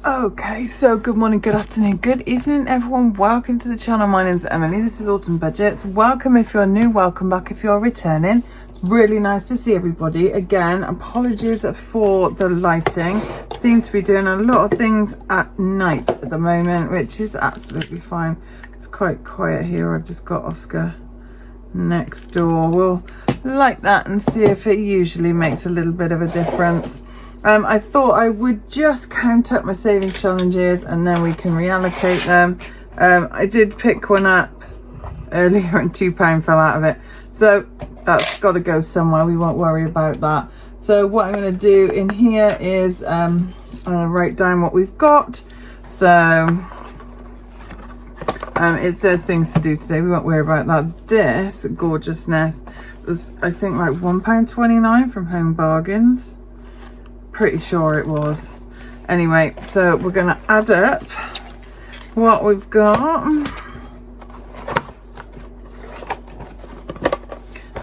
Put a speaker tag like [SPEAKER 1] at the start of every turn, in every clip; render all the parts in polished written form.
[SPEAKER 1] Okay, so good morning, good afternoon, good evening everyone. Welcome to the channel. My name's Emily. This is Autumn Budgets. Welcome if you're new, welcome back if you're returning. It's really nice to see everybody again. Apologies for the lighting. Seem to be doing a lot of things at night at the moment, which is absolutely fine. It's quite quiet here. I've just got Oscar next door. We'll light that and see if it usually makes a little bit of a difference. I thought I would just count up my savings challenges and then we can reallocate them. I did pick one up earlier and £2 fell out of it. So that's got to go somewhere. We won't worry about that. So what I'm going to do in here is I'm going to write down what we've got. So it says things to do today. We won't worry about that. This gorgeousness was, I think, like £1.29 from Home Bargains. Pretty sure it was. Anyway, so we're going to add up what we've got.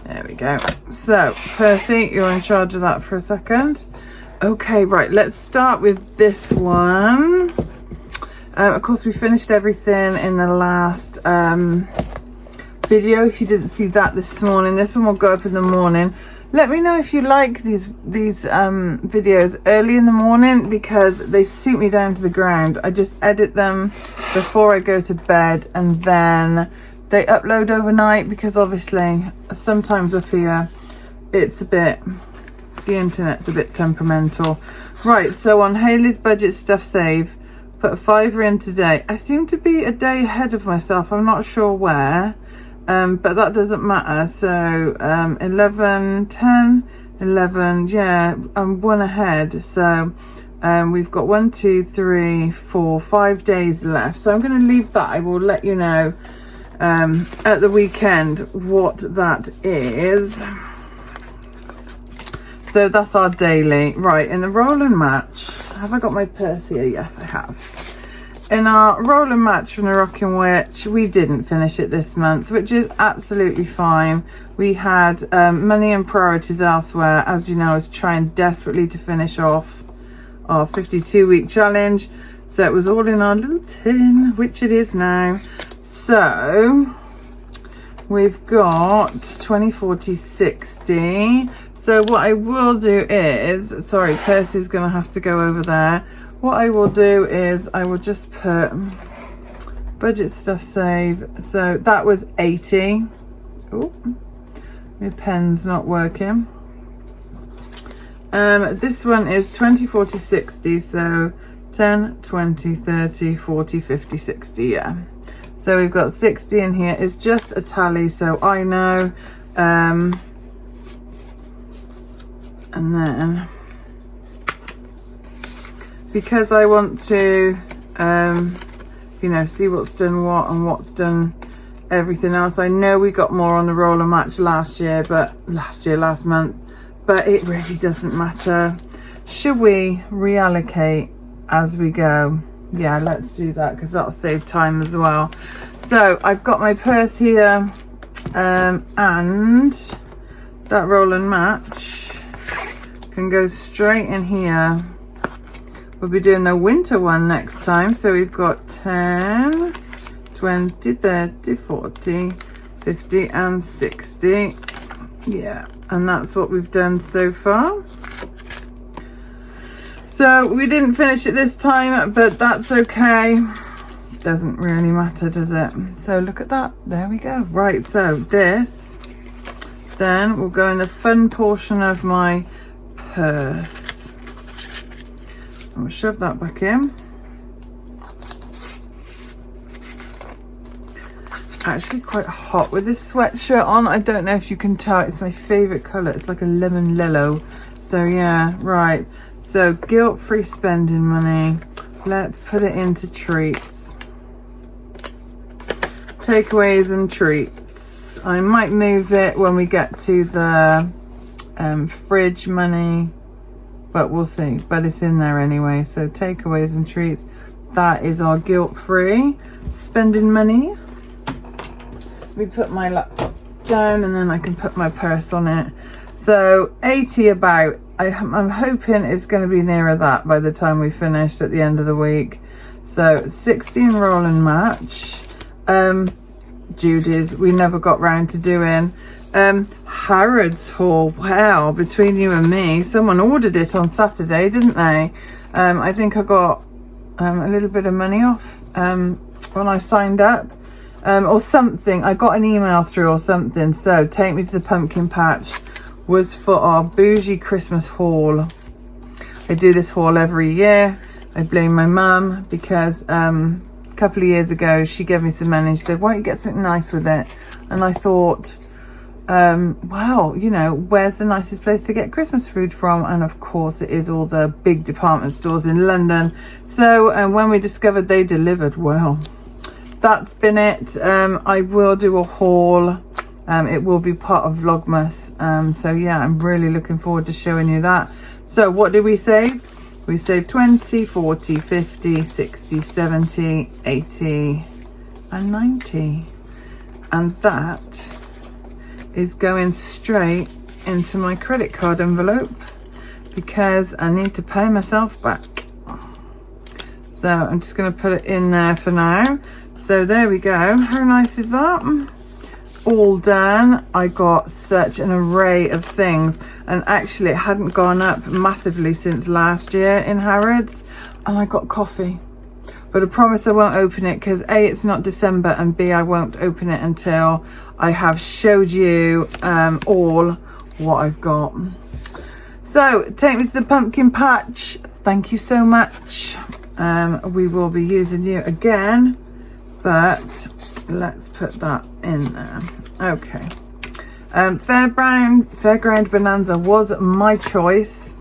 [SPEAKER 1] There we go. So Percy, you're in charge of that for a second. Okay, right, let's start with this one. Of course, we finished everything in the last video. If you didn't see that this morning, this one will go up in the morning. Let me know if you like these videos early in the morning, because they suit me down to the ground. I just edit them before I go to bed and then they upload overnight, because obviously sometimes up here it's a bit, the internet's a bit temperamental. Right, so on Hayley's budget stuff save, put a £5 in today. I seem to be a day ahead of myself. I'm not sure where. But that doesn't matter. So 11, 10, 11, yeah, I'm one ahead. So we've got 1, 2, 3, 4, 5 days left. So I'm going to leave that. I will let you know at the weekend what that is. So that's our daily. Right, in the roll and match, have I got my purse here? Yes, I have. In our roll and match from the Rocking Witch, we didn't finish it this month, which is absolutely fine. We had money and priorities elsewhere. As you know, I was trying desperately to finish off our 52-week challenge. So it was all in our little tin, which it is now. So we've got 20, 40, 60. So what I will do is, sorry, Percy's going to have to go over there. What I will do is I will just put budget stuff save. So that was 80. Oh, my pen's not working. This one is 20, 40, 60. So 10, 20, 30, 40, 50, 60. Yeah. So we've got 60 in here. It's just a tally, so I know. And then, because I want to, you know, see what's done what and what's done everything else. I know we got more on the roller match last month, but it really doesn't matter. Should we reallocate as we go? Yeah, let's do that, because that'll save time as well. So I've got my purse here, and that roll and match can go straight in here. We'll be doing the winter one next time. So we've got 10, 20, 30, 40, 50 and 60. Yeah, and that's what we've done so far. So we didn't finish it this time, but that's okay. Doesn't really matter, does it? So look at that. There we go. Right, so this then will go in the fun portion of my purse. I'll shove that back in. Actually quite hot with this sweatshirt on. I don't know if you can tell, it's my favorite color. It's like a lemon lillo. So yeah, right. So guilt-free spending money. Let's put it into treats. Takeaways and treats. I might move it when we get to the fridge money, but we'll see. But it's in there anyway. So takeaways and treats. That is our guilt-free spending money. Let me put my laptop down and then I can put my purse on it. So 80 about I'm hoping it's going to be nearer that by the time we finished at the end of the week. So 16 roll and match. Judy's, we never got round to doing. Harrods haul. Wow, between you and me, someone ordered it on Saturday, didn't they? I think I got a little bit of money off when I signed up, or something. I got an email through or something. So Take Me to the Pumpkin Patch was for our bougie Christmas haul. I do this haul every year. I blame my mum because a couple of years ago she gave me some money and she said, why don't you get something nice with it? And I thought, wow, you know, where's the nicest place to get Christmas food from? And of course it is all the big department stores in London. So when we discovered they delivered, well, that's been it. I will do a haul. It will be part of Vlogmas. So yeah, I'm really looking forward to showing you that. So what did we save? We saved 20, 40, 50, 60, 70, 80 and 90. And that is going straight into my credit card envelope because I need to pay myself back. So I'm just going to put it in there for now. So there we go. How nice is that? All done. I got such an array of things, and actually it hadn't gone up massively since last year in Harrods. And I got coffee, but I promise I won't open it because A, it's not December, and B, I won't open it until I have showed you all what I've got. So Take Me to the Pumpkin Patch, thank you so much. We will be using you again, but let's put that in there. Okay. Fairground Bonanza was my choice,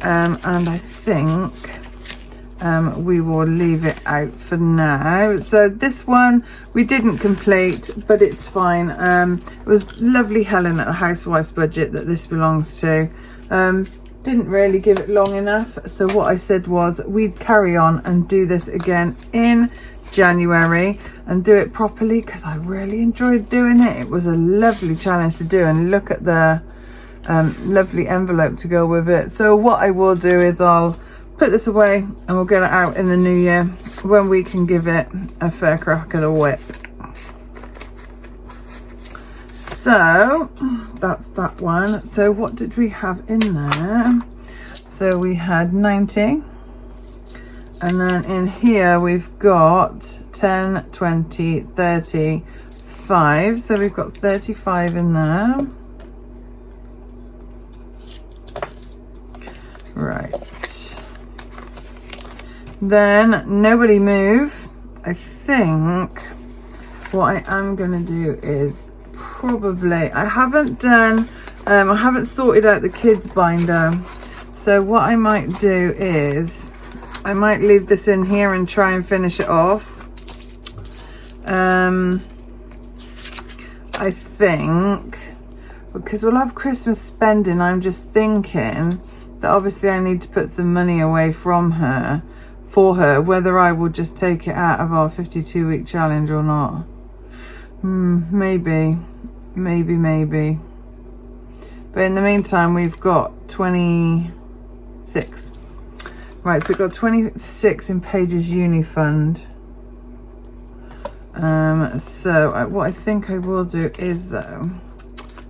[SPEAKER 1] and I think we will leave it out for now. So this one we didn't complete, but it's fine. It was lovely Helen at a Housewife's Budget that this belongs to. Didn't really give it long enough, so what I said was we'd carry on and do this again in January and do it properly because I really enjoyed doing it. It was a lovely challenge to do, and look at the lovely envelope to go with it. So what I will do is I'll put this away and we'll get it out in the new year when we can give it a fair crack of the whip. So that's that one. So what did we have in there? So we had 90. And then in here we've got 10, 20, 30, 5. So we've got 35 in there. Right. Then nobody move. I think what I am going to do is probably, I haven't sorted out the kids binder. So what I might do is I might leave this in here and try and finish it off. I think because we'll have Christmas spending, I'm just thinking that obviously I need to put some money away from her for her, whether I will just take it out of our 52-week challenge or not. Maybe. But in the meantime, we've got 26. Right, so we've got 26 in Paige's uni fund. So what I think I will do is, though,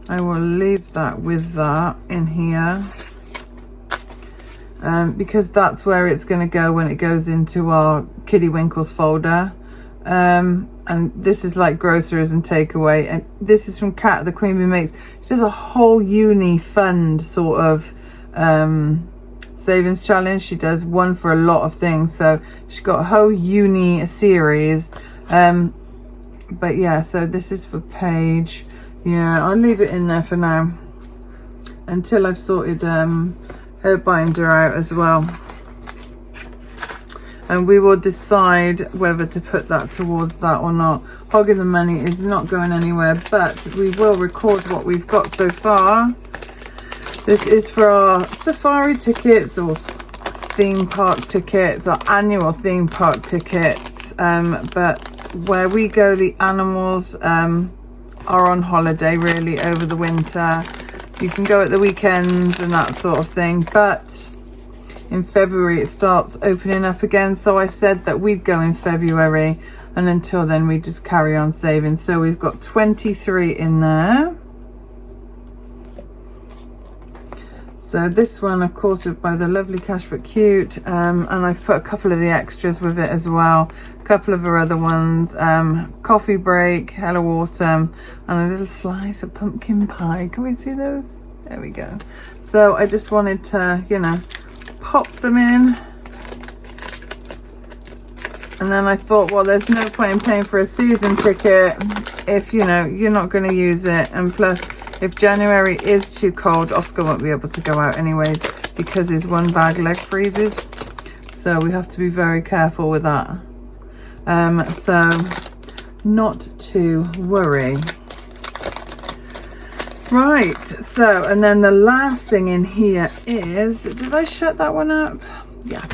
[SPEAKER 1] I will leave that with that in here. Because that's where it's going to go when it goes into our Kiddie Winkles folder. And this is like groceries and takeaway. And this is from Kat, the Queen Bee Makes. She does a whole uni fund sort of savings challenge. She does one for a lot of things. So she's got a whole uni series. But yeah, so this is for Paige. Yeah, I'll leave it in there for now until I've sorted her binder out as well, and we will decide whether to put that towards that or not. Hogging the money is not going anywhere, but we will record what we've got so far. This is for our safari tickets or theme park tickets, or annual theme park tickets, but where we go, the animals are on holiday really over the winter. You can go at the weekends and that sort of thing, but in February it starts opening up again. So I said that we'd go in February, and until then we just carry on saving. So we've got 23 in there. So this one, of course, is by the lovely Cash But Cute, and I've put a couple of the extras with it as well. A couple of her other ones, Coffee Break, Hello Autumn, and a little slice of pumpkin pie. Can we see those? There we go. So I just wanted to, you know, pop them in. And then I thought, well, there's no point in paying for a season ticket if, you know, you're not going to use it. And plus, if January is too cold, Oscar won't be able to go out anyway because his one bag leg freezes. So we have to be very careful with that. So not to worry. Right, so, and then the last thing in here is, did I shut that one up? Yeah.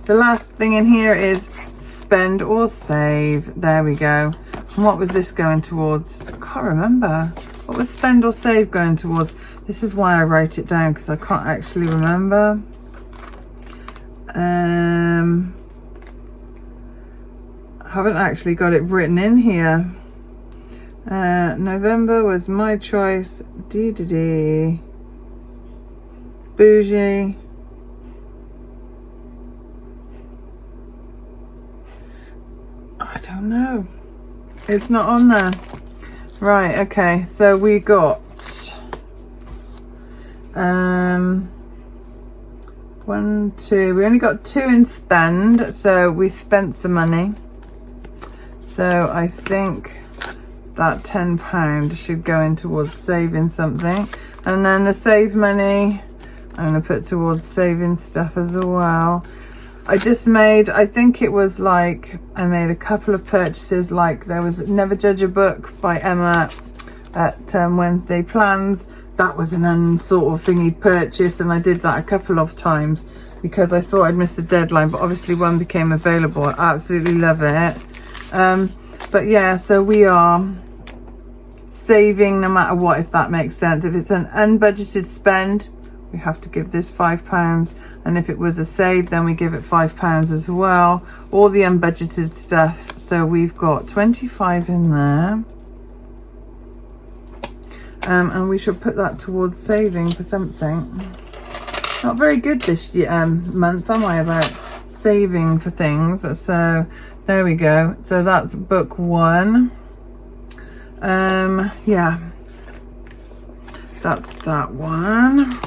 [SPEAKER 1] The last thing in here is spend or save. There we go. And what was this going towards? I can't remember. What was spend or save going towards? This is why I write it down, because I can't actually remember. I haven't actually got it written in here. November was My Choice. Bougie. I don't know. It's not on there. Right, okay. So we got 1, 2. We only got 2 in spend, so we spent some money. So I think that £10 should go in towards saving something. And then the save money, I'm going to put towards saving stuff as well. I just made, I think it was like, I made a couple of purchases, like there was Never Judge a Book by Emma at Wednesday Plans. That was an unsort of thingy purchase, and I did that a couple of times because I thought I'd missed the deadline, but obviously one became available. I absolutely love it. But yeah, so we are saving no matter what, if that makes sense. If it's an unbudgeted spend, we have to give this £5, and if it was a save, then we give it £5 as well. All the unbudgeted stuff. So we've got 25 in there, and we should put that towards saving for something. Not very good this year, month, am I, about saving for things? So there we go. So that's book 1. Yeah, that's that one.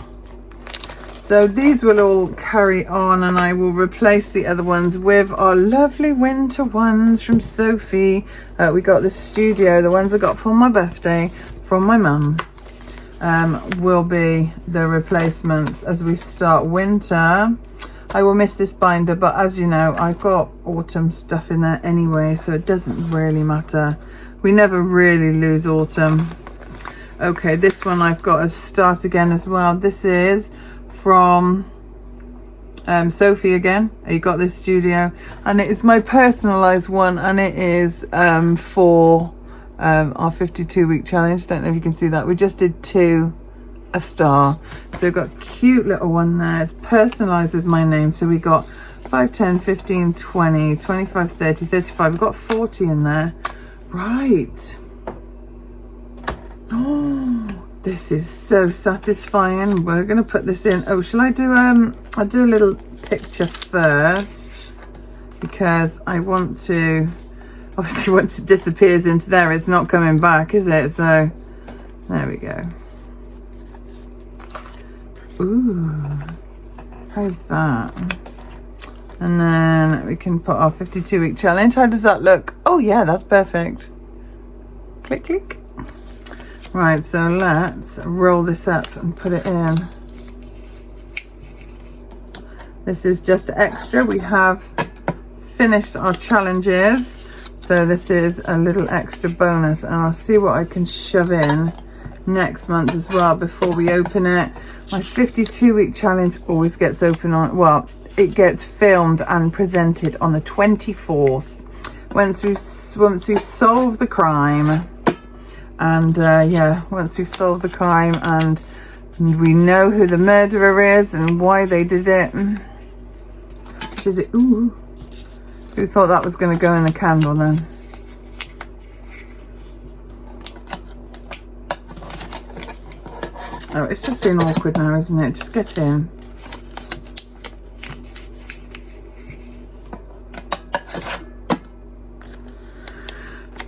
[SPEAKER 1] So these will all carry on, and I will replace the other ones with our lovely winter ones from Sophie. We got the studio, the ones I got for my birthday from my mum, will be the replacements as we start winter. I will miss this binder, but as you know, I've got autumn stuff in there anyway, so it doesn't really matter. We never really lose autumn. Okay, this one I've got to start again as well. This is from Sophie again. You got this studio, and it is my personalized one, and it is for our 52-week challenge. Don't know if you can see that. We just did 2 a star, so we've got a cute little one there. It's personalized with my name, so we got 5, 10, 15, 20, 25, 30, 35. We've got 40 in there. Right. Oh, this is so satisfying. We're going to put this in. Oh, shall I do I'll do a little picture first, because I want to, obviously once it disappears into there, it's not coming back, is it? So there we go. Ooh, how's that? And then we can put our 52-week challenge. How does that look? Oh yeah, that's perfect. Click, click. Right, so let's roll this up and put it in. This is just extra. We have finished our challenges, so this is a little extra bonus, and I'll see what I can shove in next month as well before we open it. My 52-week challenge always gets open on, well, it gets filmed and presented on the 24th. Once we solve the crime And yeah, once we've solved the crime and we know who the murderer is and why they did it. Which is it? Ooh. Who thought that was going to go in the candle then? Oh, it's just being awkward now, isn't it? Just get in.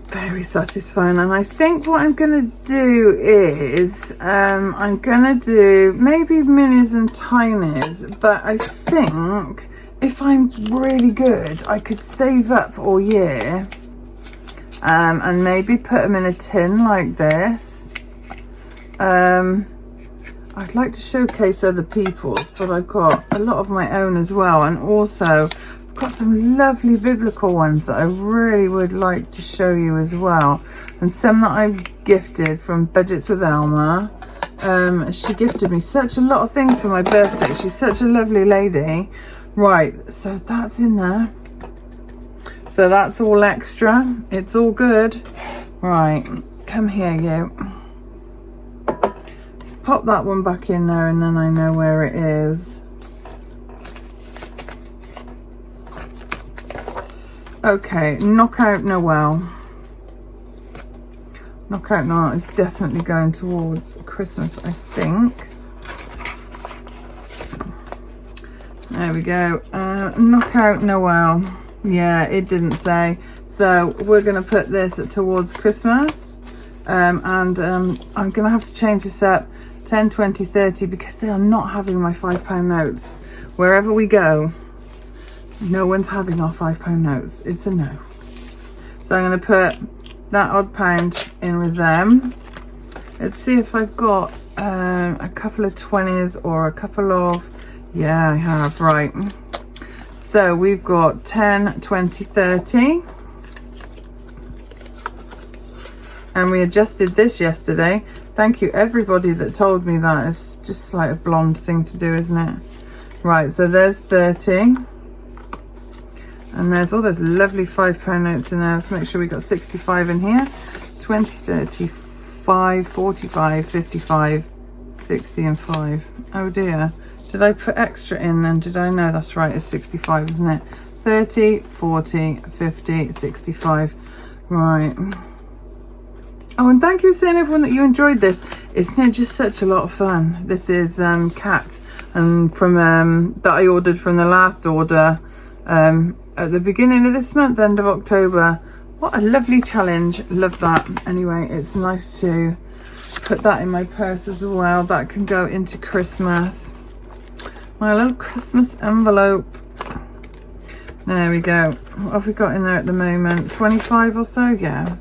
[SPEAKER 1] Very satisfying. And I think what I'm going to do is I'm going to do maybe minis and tinies, but I think if I'm really good, I could save up all year and maybe put them in a tin like this. I'd like to showcase other people's, but I've got a lot of my own as well, and also I've got some lovely biblical ones that I really would like to show you as well, and some that I've gifted from Budgets with Elma. She gifted me such a lot of things for my birthday. She's such a lovely lady. Right, so that's in there. So that's all extra. It's all good. Right, come here, you. Pop that one back in there and then I know where it is. Okay, Knockout Noel. Knockout Noel is definitely going towards Christmas, I think. There we go. Knockout Noel. Yeah, it didn't say. So we're going to put this towards Christmas. And I'm going to have to change this up. 10, 20, 30, because they are not having my £5 notes. Wherever we go, no one's having our £5 notes. It's a no. So I'm going to put that odd pound in with them. Let's see if I've got a couple of 20s or a couple of... Yeah, I have. Right. So we've got 10, 20, 30. And we adjusted this yesterday. Thank you everybody that told me that. It's just like a blonde thing to do, isn't it? Right, so there's 30. And there's all those lovely £5 notes in there. Let's make sure we got 65 in here. 20, 30, 5, 45, 55, 60 and 5. Oh dear. Did I put extra in then? Did I? No, that's right. It's 65, isn't it? 30, 40, 50, 65. Right. Oh, and thank you for saying, everyone, that you enjoyed this. Isn't it just such a lot of fun? This is cats, and from that I ordered from the last order at the beginning of this month, end of October. What a lovely challenge. Love that. Anyway, it's nice to put that in my purse as well. That can go into Christmas. My little Christmas envelope. There we go. What have we got in there at the moment? 25 or so? Yeah.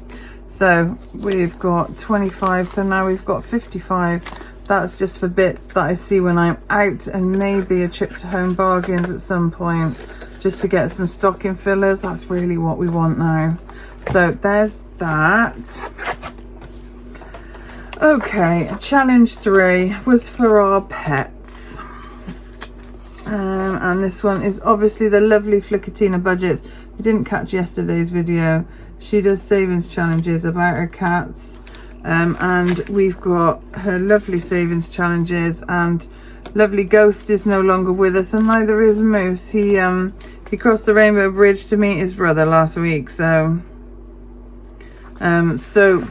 [SPEAKER 1] So we've got 25, so now we've got 55. That's just for bits that I see when I'm out, and maybe a trip to Home Bargains at some point, just to get some stocking fillers. That's really what we want now. So there's that. Okay, challenge 3 was for our pets. And this one is obviously the lovely Flickatina Budgets. We didn't catch yesterday's video. She does savings challenges about her cats, and we've got her lovely savings challenges. And lovely Ghost is no longer with us, and neither is Moose. He crossed the Rainbow Bridge to meet his brother last week. So so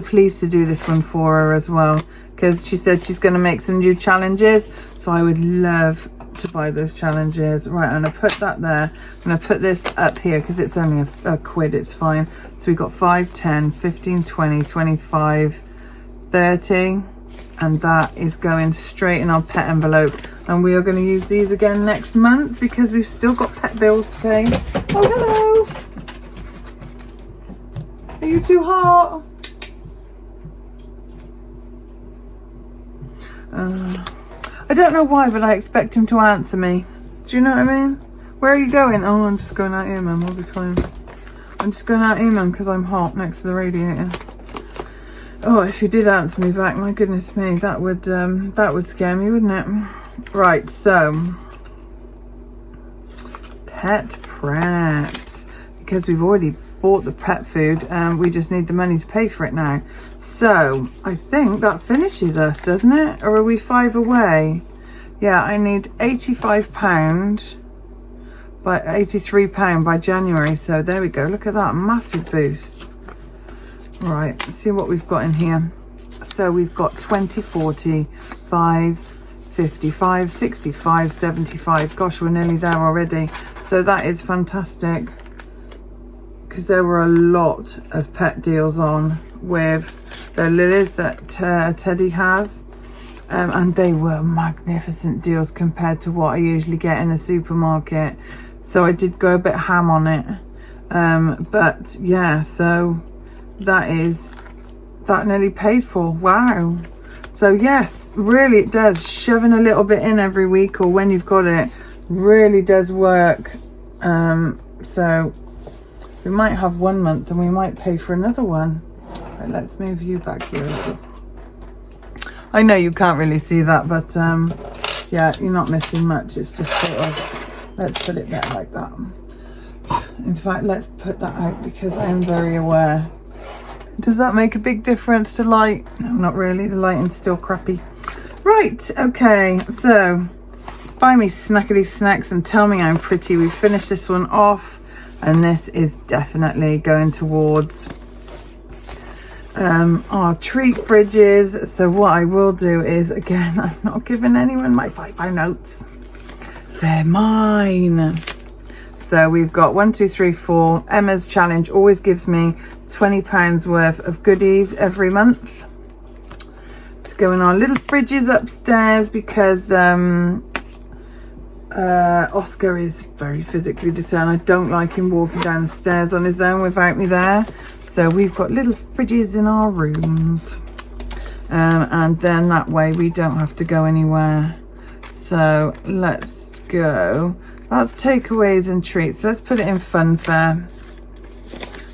[SPEAKER 1] pleased to do this one for her as well, because she said she's going to make some new challenges. So I would love to buy those challenges. Right, I'm going to put that there. I'm going to put this up here because it's only a quid. It's fine. So we've got 5, 10, 15, 20, 25, 30. And that is going straight in our pet envelope. And we are going to use these again next month because we've still got pet bills to pay. Oh, hello. Are you too hot? I don't know why, but I expect him to answer me. Do you know what I mean? Where are you going? Oh, I'm just going out here, Mum. I'll be fine. I'm just going out here, Mum, because I'm hot next to the radiator. Oh, if he did answer me back, my goodness me, that would scare me, wouldn't it? Right, so pet preps, because we've already bought the pet food and we just need the money to pay for it now. So I think that finishes us, doesn't it? Or are we 5 away? Yeah, I need £85 by £83 by January. So there we go. Look at that, massive boost. Right, let's see what we've got in here. So we've got 20, 40, 5, 55, 65, 75. Gosh, we're nearly there already. So that is fantastic, because there were a lot of pet deals on with the lilies that Teddy has. And they were magnificent deals compared to what I usually get in the supermarket. So I did go a bit ham on it. But yeah, so that nearly paid for. Wow. So yes, really it does. Shoving a little bit in every week or when you've got it really does work. So we might have 1 month and we might pay for another one. Right, let's move you back here a little. I know you can't really see that, but yeah, you're not missing much. It's just sort of, let's put it there like that. In fact, let's put that out because I am very aware. Does that make a big difference to light? No, not really. The lighting's still crappy. Right, okay, so buy me snackety snacks and tell me I'm pretty. We've finished this one off, and this is definitely going towards our treat fridges. So what I will do is, again, I'm not giving anyone my £5 notes. They're mine. So we've got 1, 2, 3, 4. Emma's challenge always gives me £20 worth of goodies every month to go in our little fridges upstairs, because Oscar is very physically discerned. I don't like him walking down the stairs on his own without me there. So we've got little fridges in our rooms. And then that way we don't have to go anywhere. So let's go. That's takeaways and treats. Let's put it in funfair.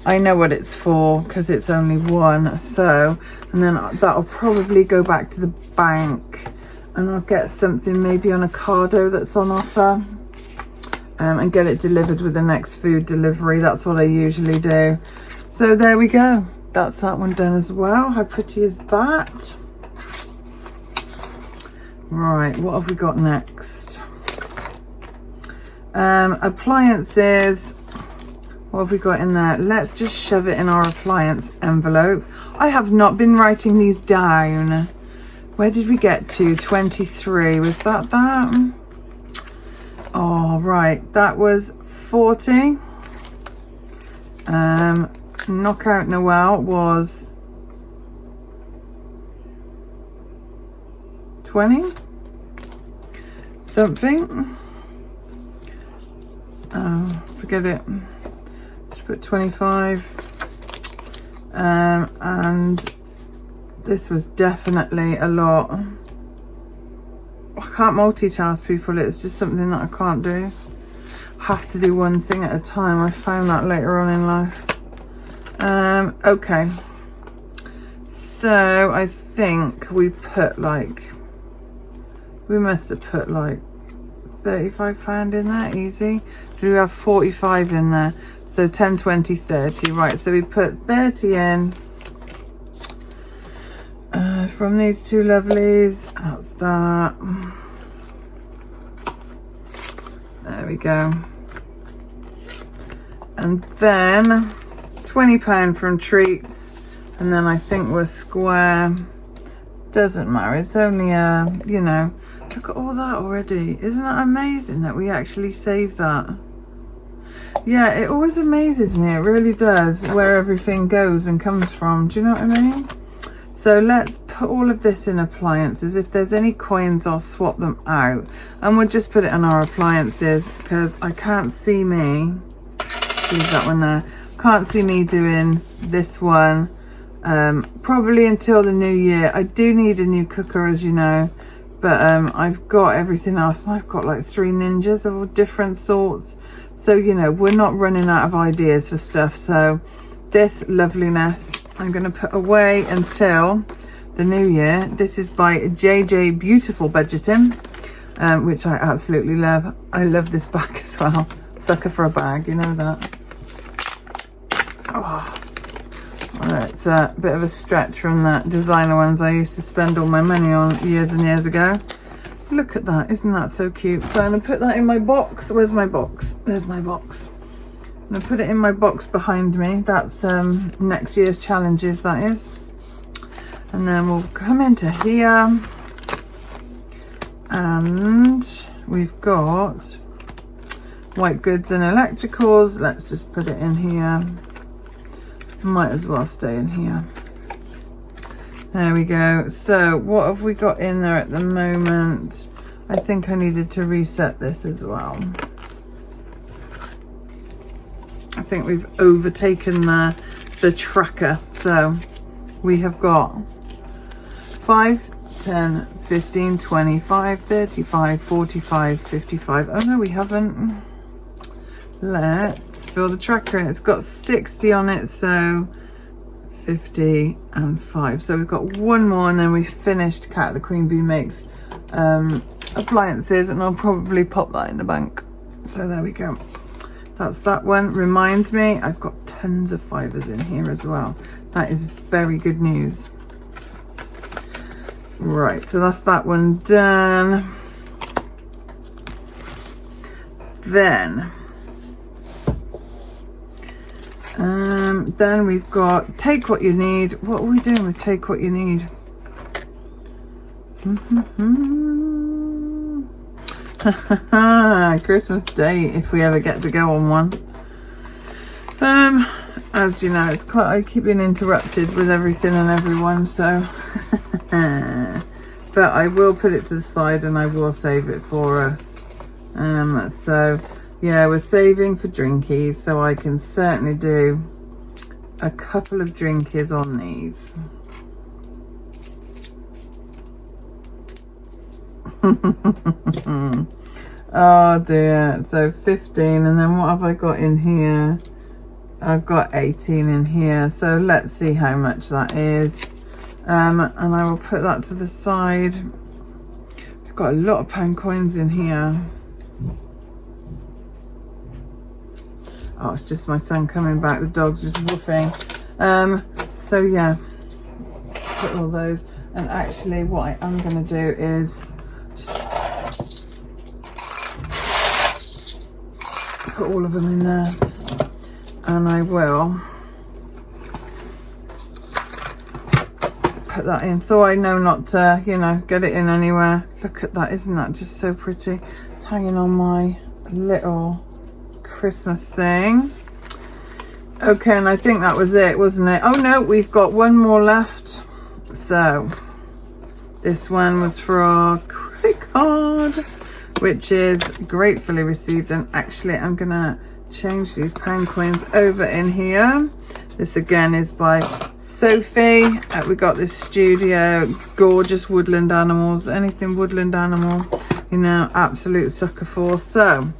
[SPEAKER 1] I know what it's for because it's only one. So, and then that'll probably go back to the bank, and I'll get something maybe on Ocado that's on offer, and get it delivered with the next food delivery. That's what I usually do. So there we go. That's that one done as well. How pretty is that? Right, what have we got next? Appliances. What have we got in there? Let's just shove it in our appliance envelope. I have not been writing these down. Where did we get to? 23. Was that? Oh, right. That was 40. Knockout Noel was 20. Something. Oh, forget it. Just put 25. And this was definitely a lot. I can't multitask, people. It's just something that I can't do. I have to do one thing at a time. I found that later on in life. Okay. So I think we put we must have put £35 in there, easy. Do we have 45 in there? So 10, 20, 30. Right, so we put 30 in. From these two lovelies. That's that. There we go. And then £20 from treats. And then I think we're square. Doesn't matter. It's only you know, look at all that already. Isn't that amazing that we actually saved that? Yeah, it always amazes me. It really does, where everything goes and comes from. Do you know what I mean? So let's put all of this in appliances. If there's any coins, I'll swap them out. And we'll just put it in our appliances, because I can't see me. Leave that one there. Can't see me doing this one. Probably until the new year. I do need a new cooker, as you know. But I've got everything else. And I've got like 3 ninjas of all different sorts. So, you know, we're not running out of ideas for stuff. So this loveliness I'm going to put away until the new year. This is by JJ Beautiful Budgeting, which I absolutely love. I love this bag as well. Sucker for a bag, you know that. It's a bit of a stretch from the designer ones I used to spend all my money on years and years ago. Look at that, isn't that so cute? So I'm gonna put that in my box. Where's my box? There's my box. I'm gonna put it in my box behind me. That's next year's challenges, that is. And then we'll come into here, and we've got white goods and electricals. Let's just put it in here. Might as well stay in here. There we go. So what have we got in there at the moment? I think I needed to reset this as well. I think we've overtaken the tracker. So we have got 5, 10, 15, 25, 35, 45, 55. Oh no, we haven't. Let's fill the tracker in. It's got 60 on it, so 50 and 5. So we've got one more, and then we've finished Cat the Queen Bee Makes appliances, and I'll probably pop that in the bank. So there we go. That's that one. Reminds me, I've got tons of fibres in here as well. That is very good news. Right, so that's that one done. Then we've got Take What You Need. What are we doing with Take What You Need? Christmas Day, if we ever get to go on one. As you know, it's quite, I keep being interrupted with everything and everyone, so but I will put it to the side and I will save it for us. So yeah, we're saving for drinkies, so I can certainly do a couple of drinkies on these. Oh dear. So 15, and then what have I got in here? I've got 18 in here, so let's see how much that is. And I will put that to the side. I've got a lot of pound coins in here. Oh, it's just my son coming back. The dog's just woofing. So yeah, put all those. And actually what I am going to do is just put all of them in there. And I will put that in, so I know not to, you know, get it in anywhere. Look at that, isn't that just so pretty? It's hanging on my little Christmas thing. Okay, and I think that was it, wasn't it? Oh no, we've got one more left. So this one was for our credit card, which is gratefully received. And actually I'm gonna change these pound coins over in here. This again is by Sophie. We got this studio, gorgeous woodland animals. Anything woodland animal, you know, absolute sucker for. So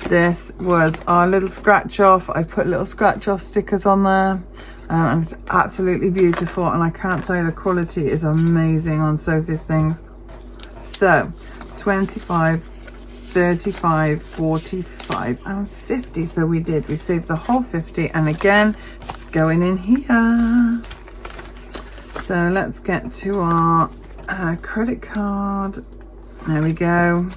[SPEAKER 1] this was our little scratch off. I put little scratch off stickers on there, and it's absolutely beautiful, and I can't tell you, the quality is amazing on Sophie's things. So 25, 35, 45 and 50. So we saved the whole 50, and again it's going in here. So let's get to our credit card. There we go.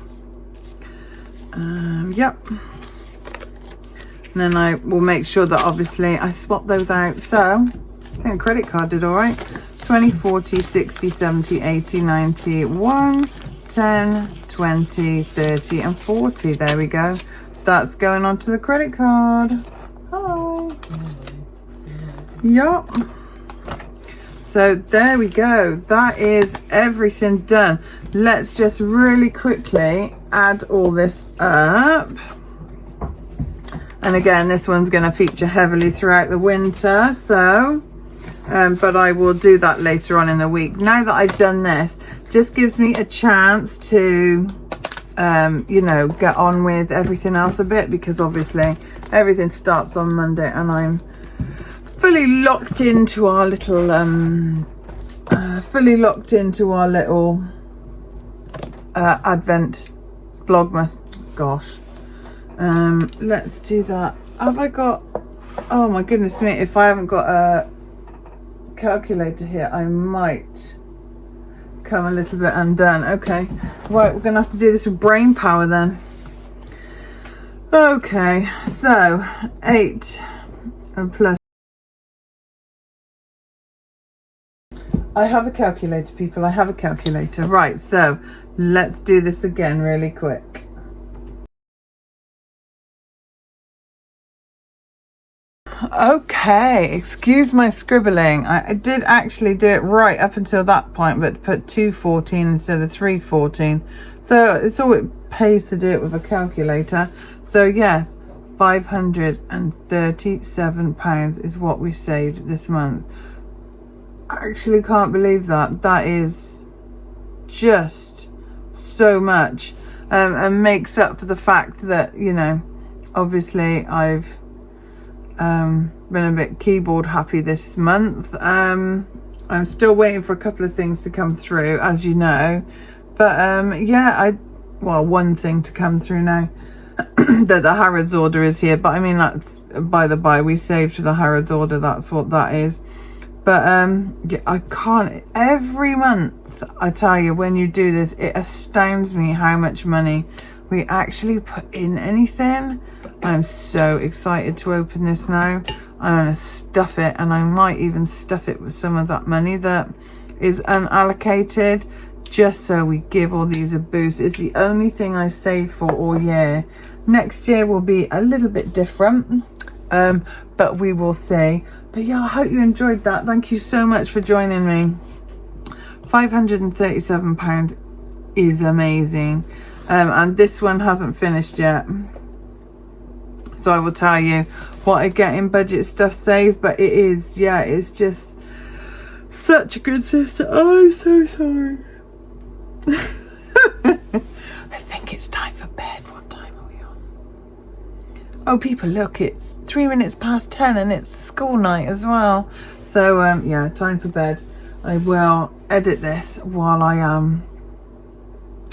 [SPEAKER 1] Yep. And then I will make sure that obviously I swap those out. So I think the credit card did all right. 20, 40, 60, 70, 80, 90, 1, 10, 20, 30 and 40. There we go. That's going onto the credit card. Hi. Yup. So there we go. That is everything done. Let's just really quickly add all this up. And again, this one's going to feature heavily throughout the winter. So but I will do that later on in the week. Now that I've done this, just gives me a chance to you know, get on with everything else a bit, because obviously everything starts on Monday and I'm fully locked into our little Advent vlogmas. Gosh, let's do that. Have I got, oh my goodness me, if I haven't got calculator here, I might come a little bit undone. Okay, right, we're gonna have to do this with brain power then. Okay, so 8 and plus. I have a calculator, people. I have a calculator. Right, so let's do this again really quick. Okay, excuse my scribbling. I did actually do it right up until that point, but put 214 instead of 314. So it's all it pays to do it with a calculator. So yes, £537 is what we saved this month. I actually can't believe that. That is just so much, and makes up for the fact that, you know, obviously I've been a bit keyboard happy this month. I'm still waiting for a couple of things to come through, as you know, but yeah, well, one thing to come through now. That the Harrods order is here, but I mean, that's by the by, we saved for the Harrods order, that's what that is. But yeah, I can't, every month, I tell you, when you do this, it astounds me how much money we actually put in anything. I'm so excited to open this now. I'm gonna stuff it, and I might even stuff it with some of that money that is unallocated, just so we give all these a boost. It's the only thing I save for all year. Next year will be a little bit different, but we will see. But yeah, I hope you enjoyed that. Thank you so much for joining me. £537 is amazing, and this one hasn't finished yet, so I will tell you what I get in budget stuff saved. But it is, yeah, it's just such a good system. Oh, I'm so sorry. I think it's time for bed. What time are we on? Oh, people, look, it's 3 minutes past 10 and it's school night as well. So yeah, time for bed. I will edit this while I am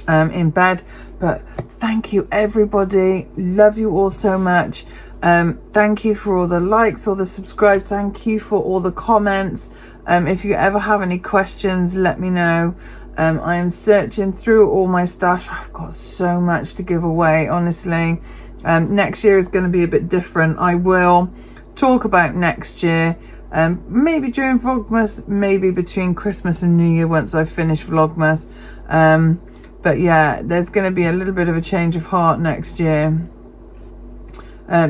[SPEAKER 1] in bed. But thank you, everybody. Love you all so much. Thank you for all the likes, all the subscribes. Thank you for all the comments. If you ever have any questions, let me know. I am searching through all my stash. I've got so much to give away, honestly. Next year is going to be a bit different. I will talk about next year, maybe during Vlogmas, maybe between Christmas and New Year once I've finished Vlogmas. But yeah, there's going to be a little bit of a change of heart next year,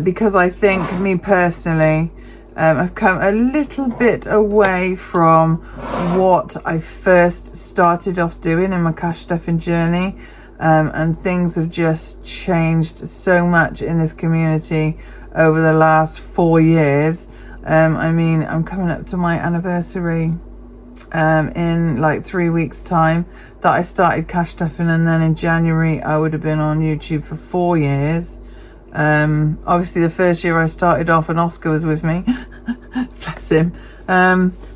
[SPEAKER 1] because I think, me personally, I've come a little bit away from what I first started off doing in my cash stuffing journey, and things have just changed so much in this community over the last 4 years. I mean, I'm coming up to my anniversary in like 3 weeks time that I started cash stuffing, and then in January I would have been on YouTube for 4 years. Obviously the first year I started off and Oscar was with me. Bless him.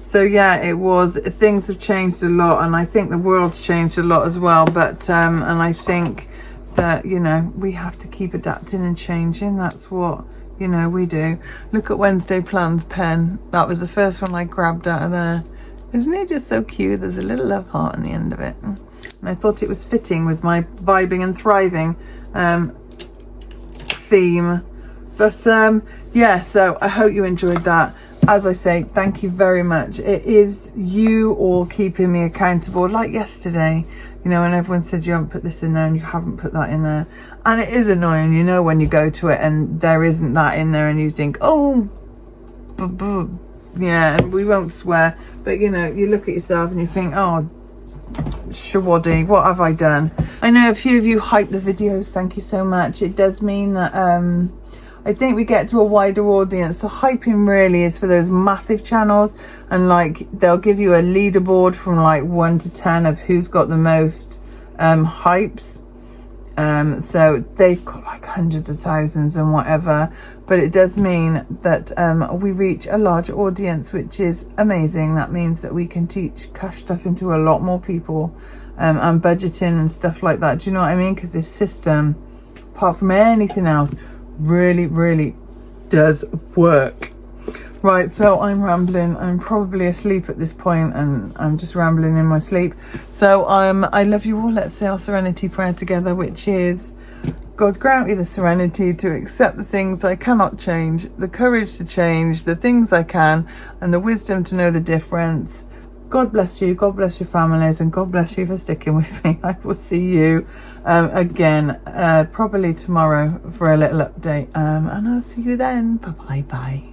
[SPEAKER 1] So yeah, it was, things have changed a lot, and I think the world's changed a lot as well, but and I think that, you know, we have to keep adapting and changing. That's what, you know, we do. Look at Wednesday Plans pen. That was the first one I grabbed out of there. Isn't it just so cute? There's a little love heart on the end of it, and I thought it was fitting with my vibing and thriving theme. But yeah, so I hope you enjoyed that. As I say, thank you very much. It is you all keeping me accountable, like yesterday, you know, when everyone said you haven't put this in there and you haven't put that in there. And it is annoying, you know, when you go to it and there isn't that in there and you think, oh, yeah, and we won't swear, but you know, you look at yourself and you think, oh, Shawadi, what have I done? I know a few of you hype the videos. Thank you so much. It does mean that I think we get to a wider audience. The hyping really is for those massive channels, and like they'll give you a leaderboard from like 1 to 10 of who's got the most hypes. So they've got like hundreds of thousands and whatever, but it does mean that we reach a larger audience, which is amazing. That means that we can teach cash stuff into a lot more people, and budgeting and stuff like that. Do you know what I mean? Because this system, apart from anything else, really does work. Right, so I'm rambling. I'm probably asleep at this point, and I'm just rambling in my sleep. So I love you all. Let's say our serenity prayer together, which is: God, grant me the serenity to accept the things I cannot change, the courage to change the things I can, and the wisdom to know the difference. God bless you, God bless your families, and God bless you for sticking with me. I will see you again probably tomorrow for a little update, and I'll see you then. Bye.